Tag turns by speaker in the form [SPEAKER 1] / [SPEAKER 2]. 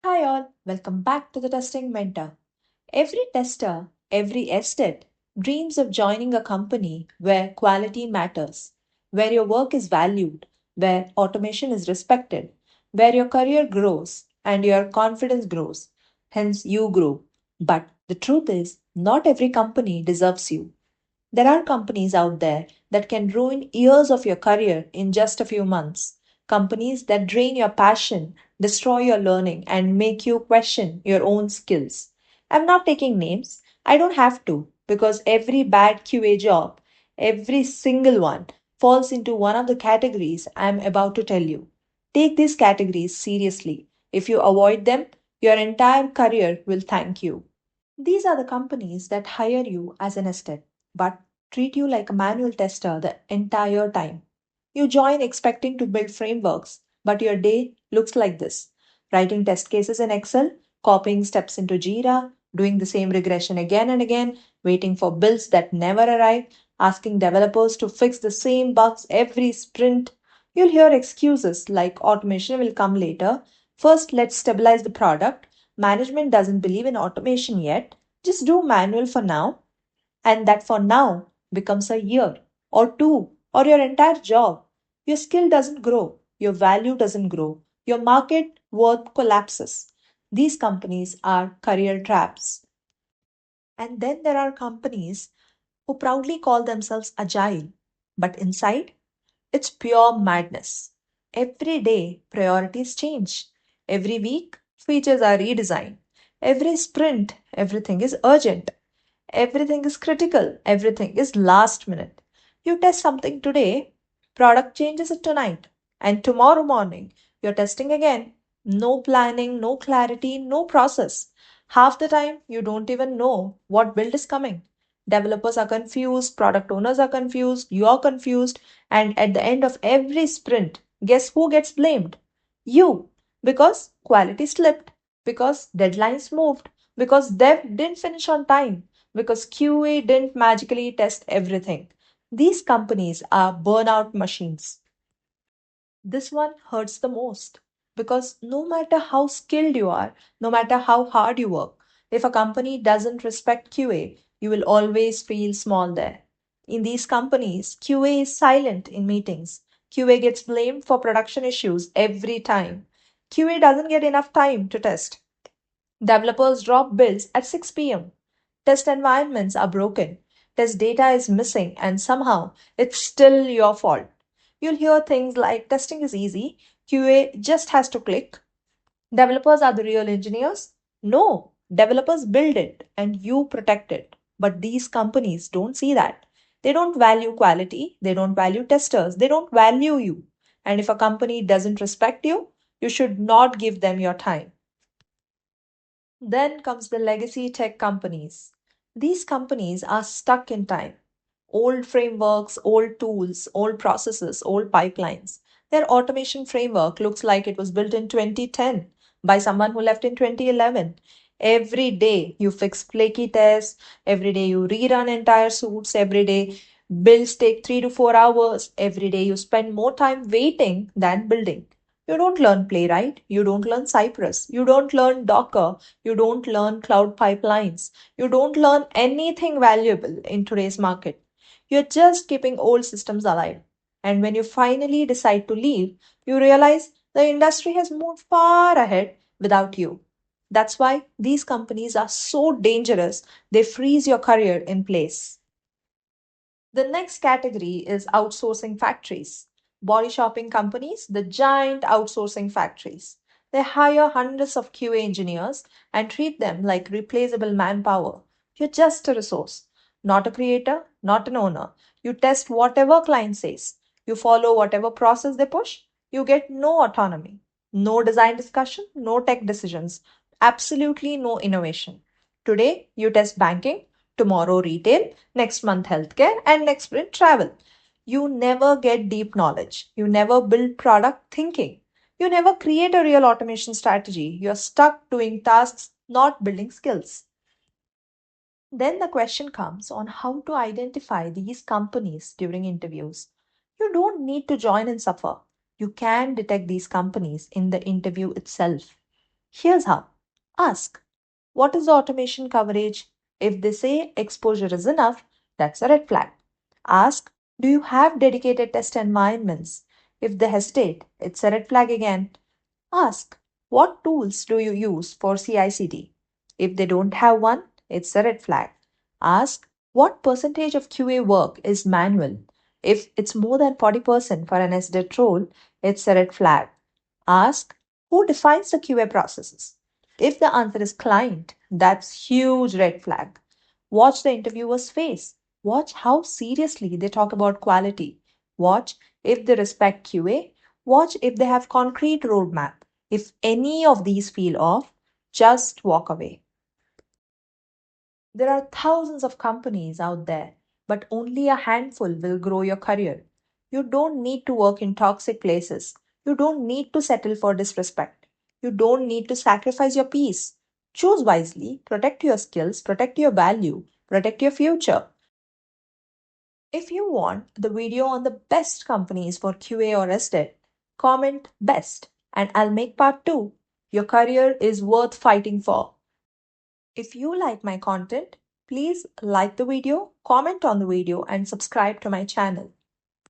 [SPEAKER 1] Hi all, welcome back to the Testing Mentor. Every tester, every SDET dreams of joining a company where quality matters, where your work is valued, where automation is respected, where your career grows and your confidence grows, hence you grow. But the truth is, not every company deserves you. There are companies out there that can ruin years of your career in just a few months. Companies that drain your passion, destroy your learning, and make you question your own skills. I'm not taking names. I don't have to, because every bad QA job, every single one, falls into one of the categories I'm about to tell you. Take these categories seriously. If you avoid them, your entire career will thank you. These are the companies that hire you as an estate, but treat you like a manual tester the entire time. You join expecting to build frameworks, but your day looks like this: writing test cases in Excel, copying steps into Jira, doing the same regression again and again, waiting for builds that never arrive, asking developers to fix the same bugs every sprint. You'll hear excuses like automation will come later. First, let's stabilize the product. Management doesn't believe in automation yet. Just do manual for now, and that for now becomes a year or two or your entire job. Your skill doesn't grow, your value doesn't grow, your market worth collapses. These companies are career traps. And then there are companies who proudly call themselves agile, but inside it's pure madness. Every day, priorities change. Every week, features are redesigned. Every sprint, everything is urgent. Everything is critical. Everything is last minute. You test something today, product changes it tonight. And tomorrow morning, you're testing again. No planning, no clarity, no process. Half the time, you don't even know what build is coming. Developers are confused, product owners are confused, you're confused, and at the end of every sprint, guess who gets blamed? You. Because quality slipped, because deadlines moved, because dev didn't finish on time, because QA didn't magically test everything. These companies are burnout machines. This one hurts the most because no matter how skilled you are, no matter how hard you work, if a company doesn't respect QA, you will always feel small there. In these companies, QA is silent in meetings. QA gets blamed for production issues every time. QA doesn't get enough time to test. Developers drop builds at 6 p.m. Test environments are broken. Test data is missing, and somehow it's still your fault. You'll hear things like testing is easy, QA just has to click. Developers are the real engineers. No, developers build it and you protect it. But these companies don't see that. They don't value quality, they don't value testers, they don't value you. And if a company doesn't respect you, you should not give them your time. Then comes the legacy tech companies. These companies are stuck in time. Old frameworks, old tools, old processes, old pipelines. Their automation framework looks like it was built in 2010 by someone who left in 2011. Every day you fix flaky tests, every day you rerun entire suits, every day builds take 3 to 4 hours, every day you spend more time waiting than building. You don't learn Playwright, you don't learn Cypress, you don't learn Docker, you don't learn cloud pipelines, you don't learn anything valuable in today's market. You're just keeping old systems alive. And when you finally decide to leave, you realize the industry has moved far ahead without you. That's why these companies are so dangerous, they freeze your career in place. The next category is outsourcing factories. Body shopping companies, the giant outsourcing factories. They hire hundreds of QA engineers and treat them like replaceable manpower. You're just a resource, not a creator, not an owner. You test whatever client says, you follow whatever process they push, you get no autonomy, no design discussion, no tech decisions, absolutely no innovation. Today, you test banking, tomorrow, retail, next month healthcare, and next sprint travel. You never get deep knowledge. You never build product thinking. You never create a real automation strategy. You're stuck doing tasks, not building skills. Then the question comes on how to identify these companies during interviews. You don't need to join and suffer. You can detect these companies in the interview itself. Here's how. Ask, what is the automation coverage? If they say exposure is enough, that's a red flag. Ask, do you have dedicated test environments? If they hesitate, it's a red flag again. Ask, what tools do you use for CI/CD? If they don't have one, it's a red flag. Ask, what percentage of QA work is manual? If it's more than 40% for an SDET role, it's a red flag. Ask, who defines the QA processes? If the answer is client, that's huge red flag. Watch the interviewer's face. Watch how seriously they talk about quality. Watch if they respect QA. Watch if they have concrete roadmap. If any of these feel off, just walk away. There are thousands of companies out there, but only a handful will grow your career. You don't need to work in toxic places. You don't need to settle for disrespect. You don't need to sacrifice your peace. Choose wisely, protect your skills, protect your value, protect your future. If you want the video on the best companies for QA or SDET, comment best and I'll make part 2. Your career is worth fighting for. If you like my content, please like the video, comment on the video, and subscribe to my channel.